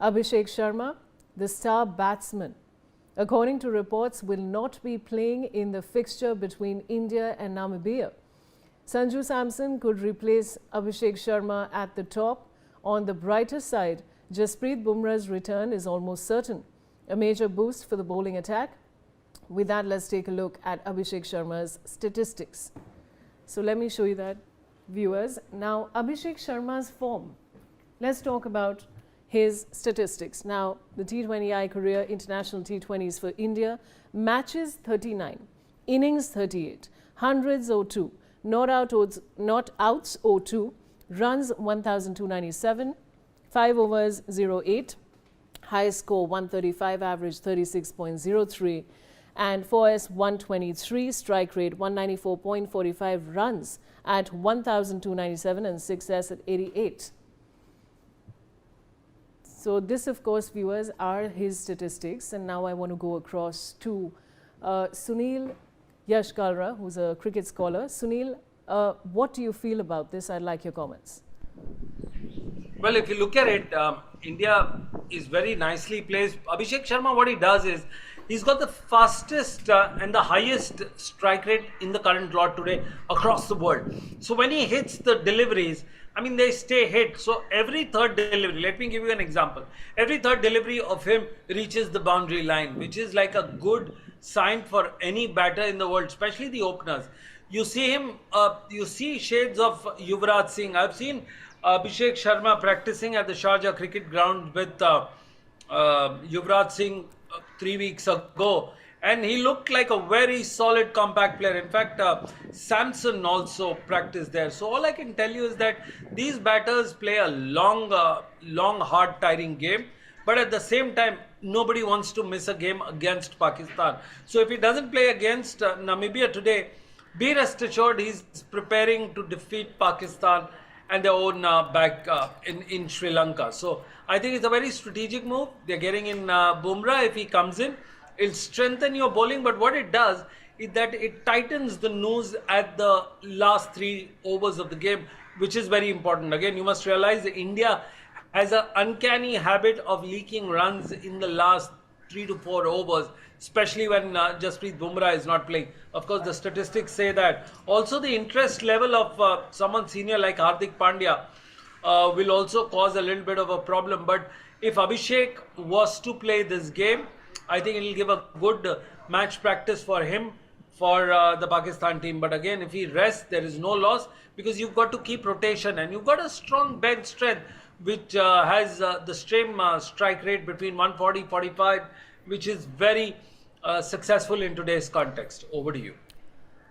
Abhishek Sharma, the star batsman, according to reports, will not be playing in the fixture between India and Namibia. Sanju Samson could replace Abhishek Sharma at the top. On the brighter side, Jasprit Bumrah's return is almost certain, a major boost for the bowling attack. With that, let's take a look at Abhishek Sharma's statistics. So let me show you that, viewers. Now, Abhishek Sharma's form. Let's talk about his statistics. Now, the T20I career international T20s for India: matches 39, innings 38, hundreds 02, not outs 02, runs 1,297, 5 overs 08, high score 135, average 36.03, and 4S 123, strike rate 194.45, runs at 1,297 and 6S at 88. So this, of course, viewers, are his statistics. And now I want to go across to Sunil Yashkalra, who's a cricket scholar. Sunil, what do you feel about this? I'd like your comments. Well, if you look at it, India is very nicely placed. Abhishek Sharma, what he does is, he's got the fastest and the highest strike rate in the current lot today across the world. So when he hits the deliveries, I mean, they stay hit. So every third delivery, let me give you an example. Every third delivery of him reaches the boundary line, which is like a good sign for any batter in the world, especially the openers. You see him, you see shades of Yuvraj Singh. I've seen Abhishek Sharma practicing at the Sharjah cricket ground with Yuvraj Singh 3 weeks ago, and he looked like a very solid compact player. In fact, Samson also practiced there. So all I can tell you is that these batters play a long, hard, tiring game, but at the same time, nobody wants to miss a game against Pakistan. So if he doesn't play against Namibia today, be rest assured he's preparing to defeat Pakistan and their own back in Sri Lanka. So I think it's a very strategic move. They're getting in Bumrah. If he comes in, it'll strengthen your bowling. But what it does is that it tightens the noose at the last 3 overs of the game, which is very important. Again, you must realize that India has an uncanny habit of leaking runs in the last 3 to 4 overs, especially when Jasprit Bumrah is not playing. Of course, the statistics say that. Also, the interest level of someone senior like Hardik Pandya will also cause a little bit of a problem. But if Abhishek was to play this game, I think it will give a good match practice for him, for the Pakistan team. But again, if he rests, there is no loss, because you've got to keep rotation and you've got a strong bench strength, which has the same strike rate between 140-45, which is very successful in today's context. Over to you.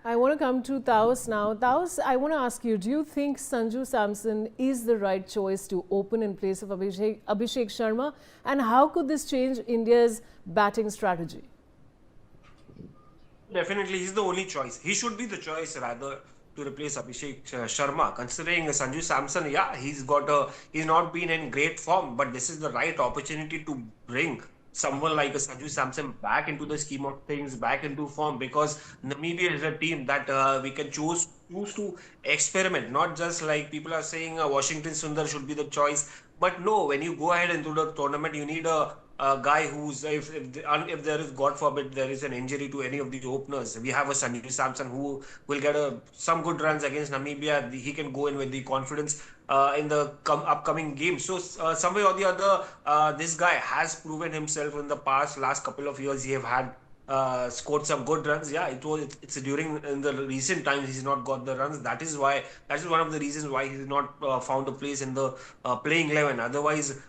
I want to come to Taos now. Taos, I want to ask you, do you think Sanju Samson is the right choice to open in place of Abhishek Sharma? And how could this change India's batting strategy? Definitely, he's the only choice. He should be the choice rather to replace Abhishek Sharma. Considering Sanju Samson, yeah, he's not been in great form, but this is the right opportunity to bring someone like a Sanju Samson back into the scheme of things, back into form, because Namibia is a team that we can choose to experiment. Not just like people are saying Washington Sundar should be the choice, but no, when you go ahead into the tournament, you need a guy who's, if there is, God forbid, there is an injury to any of the openers, we have a Sanju Samson who will get some good runs against Namibia. He can go in with the confidence in the upcoming game. So some way or the other, this guy has proven himself in the last couple of years. He have had scored some good runs. Yeah, it's during in the recent times he's not got the runs. That is one of the reasons why he's not found a place in the playing 11. Otherwise,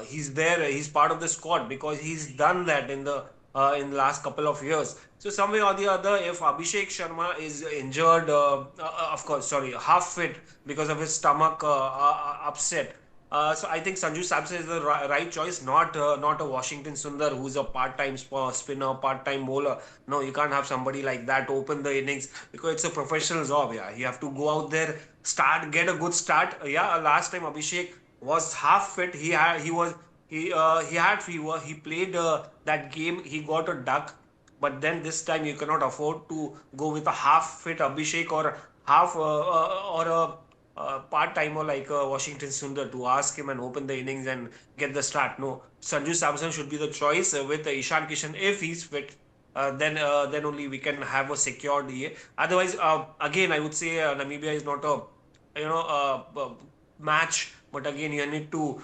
he's there. He's part of the squad because he's done that in the last couple of years. So some way or the other, if Abhishek Sharma is injured, half fit because of his stomach upset. So I think Sanju Samson is the right choice, not a Washington Sundar who's a part-time spinner, part-time bowler. No, you can't have somebody like that open the innings because it's a professional job. Yeah, you have to go out there, get a good start. Yeah, last time Abhishek was half fit. He had fever. He played that game. He got a duck. But then this time you cannot afford to go with a half fit Abhishek or part-timer like Washington Sundar to ask him and open the innings and get the start. No, Sanju Samson should be the choice with Ishan Kishan if he's fit. Then only we can have a secure DA. Otherwise, again, I would say Namibia is not a match, but again, you need to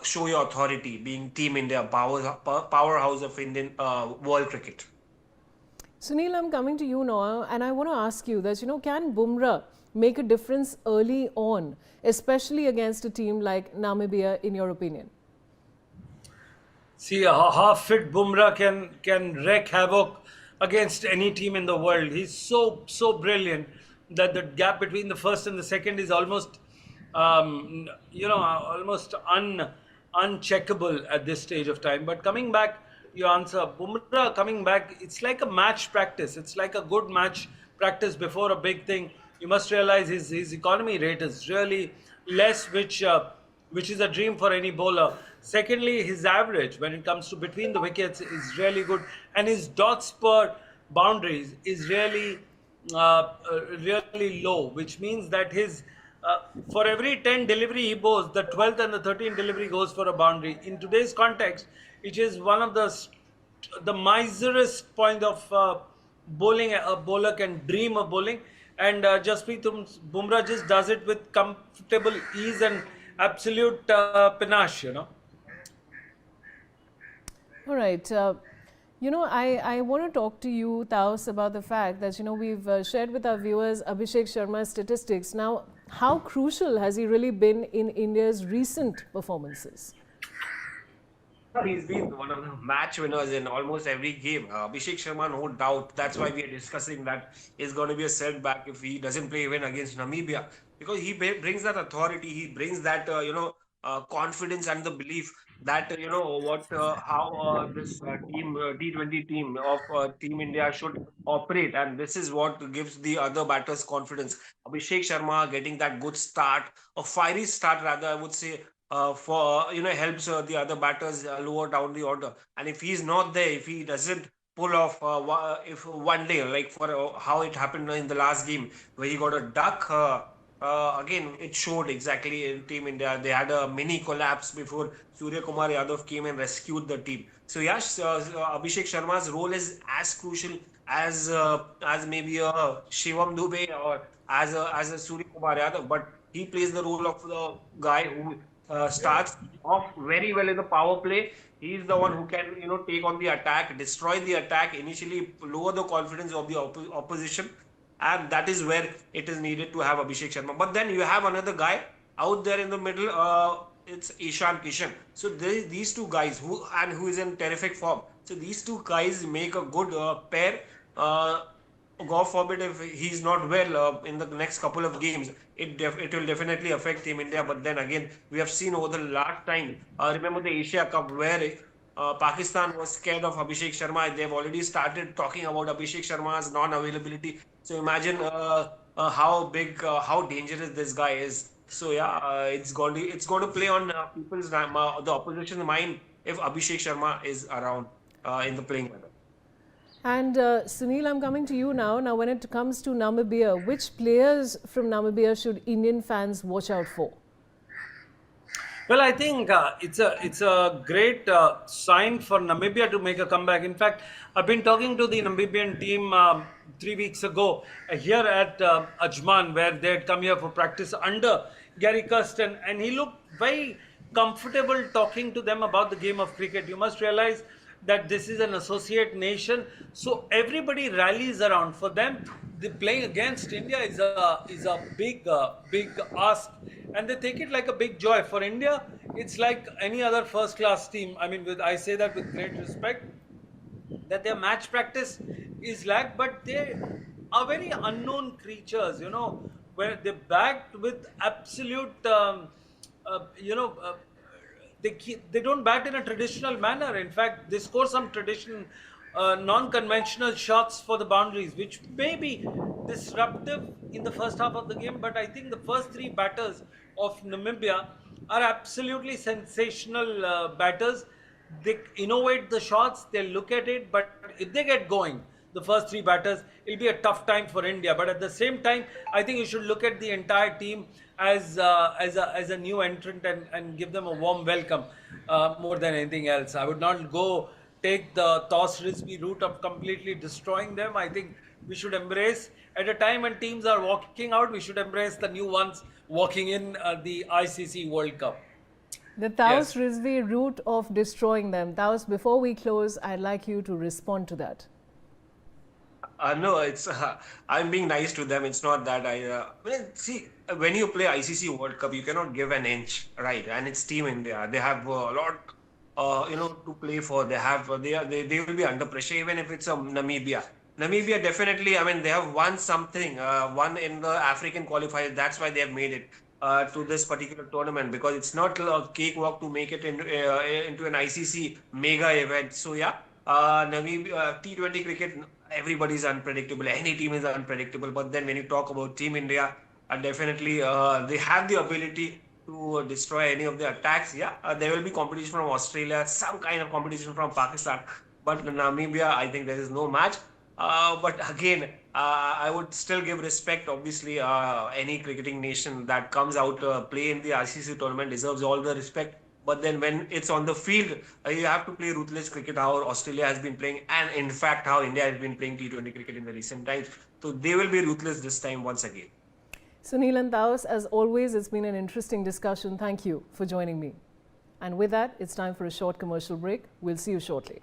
show your authority, being Team India, powerhouse of Indian world cricket. Sunil, I'm coming to you now, and I want to ask you that, can Bumrah make a difference early on, especially against a team like Namibia, in your opinion? See, a half-fit Bumrah can wreak havoc against any team in the world. He's so brilliant that the gap between the first and the second is almost, almost uncheckable at this stage of time. But coming back, your answer, Bumrah coming back, it's like a match practice. It's like a good match practice before a big thing. You must realize his economy rate is really less, which is a dream for any bowler. Secondly, his average when it comes to between the wickets is really good, and his dots per boundaries is really really low, which means that his for every 10 delivery he bowls, the 12th and the 13th delivery goes for a boundary. In today's context, it is one of the miserest point of bowling. A bowler can dream of bowling, and Jasprit Bumrah just does it with comfortable ease and absolute panache. All right. I want to talk to you, Taos, about the fact that, we've shared with our viewers Abhishek Sharma's statistics. Now, how crucial has he really been in India's recent performances? He's been one of the match winners in almost every game. Abhishek Sharma, no doubt. That's why we are discussing that is going to be a setback if he doesn't play even against Namibia, because he brings that authority. He brings that confidence and the belief that how this team T20 team of Team India should operate, and this is what gives the other batters confidence. Abhishek Sharma getting that good start, a fiery start rather, I would say, for helps the other batters lower down the order. And if he's not there, if he doesn't pull off if one day like for how it happened in the last game where he got a duck, again it showed exactly in Team India. They had a mini collapse before Surya Kumar Yadav came and rescued the team. So yes, Abhishek Sharma's role is as crucial as maybe a Shivam Dubey or as a Surya Kumar Yadav, but he plays the role of the guy who starts off very well in the power play. He is the one who can take on the attack, destroy the attack, initially lower the confidence of the opposition, and that is where it is needed to have Abhishek Sharma. But then you have another guy out there in the middle. It's Ishan Kishan. So these two guys who is in terrific form. So these two guys make a good pair. God forbid if he's not well in the next couple of games, it will definitely affect Team India. But then again, we have seen over the last time, remember the Asia Cup where Pakistan was scared of Abhishek Sharma. They've already started talking about Abhishek Sharma's non-availability. So imagine how dangerous this guy is. So yeah, it's going to play on people's the opposition's mind if Abhishek Sharma is around in the playing weather. And Sunil, I'm coming to you now. Now, when it comes to Namibia, which players from Namibia should Indian fans watch out for? Well, I think it's a great sign for Namibia to make a comeback. In fact, I've been talking to the Namibian team 3 weeks ago here at Ajman, where they had come here for practice under Gary Kirsten, and he looked very comfortable talking to them about the game of cricket. You must realize that this is an associate nation, so everybody rallies around. For them, playing against India is a big ask, and they take it like a big joy. For India, it's like any other first-class team. I mean, I say that with great respect, that their match practice is lack, but they are very unknown creatures, where they're backed with absolute, they don't bat in a traditional manner. In fact, they score some non-conventional shots for the boundaries, which may be disruptive in the first half of the game. But I think the first three batters of Namibia are absolutely sensational batters. They innovate the shots, they look at it, but if they get going, the first three batters, it'll be a tough time for India. But at the same time, I think you should look at the entire team as a new entrant and give them a warm welcome more than anything else. I would not go take the toss risky route of completely destroying them. I think we should embrace, at a time when teams are walking out, we should embrace the new ones walking in the ICC World Cup. The Taos Yes. Rizvi route of destroying them. Taos, before we close, I'd like you to respond to that. No, it's I'm being nice to them. It's not that see, when you play ICC World Cup, you cannot give an inch, right? And it's Team India. They have a lot, to play for. They have they will be under pressure, even if it's a Namibia. Namibia definitely. I mean, they have won something, won in the African qualifiers. That's why they have made it to this particular tournament, because it's not a cakewalk to make it into an ICC mega event. So yeah, Namibia T20 cricket, everybody's unpredictable. Any team is unpredictable. But then when you talk about Team India, definitely they have the ability to destroy any of the attacks. Yeah, there will be competition from Australia, some kind of competition from Pakistan. But Namibia, I think there is no match. But again, I would still give respect. Obviously, any cricketing nation that comes out play in the ICC tournament deserves all the respect. But then when it's on the field, you have to play ruthless cricket, how Australia has been playing, and in fact, how India has been playing T20 cricket in the recent times. So they will be ruthless this time once again. Sunil and Taos, as always, it's been an interesting discussion. Thank you for joining me. And with that, it's time for a short commercial break. We'll see you shortly.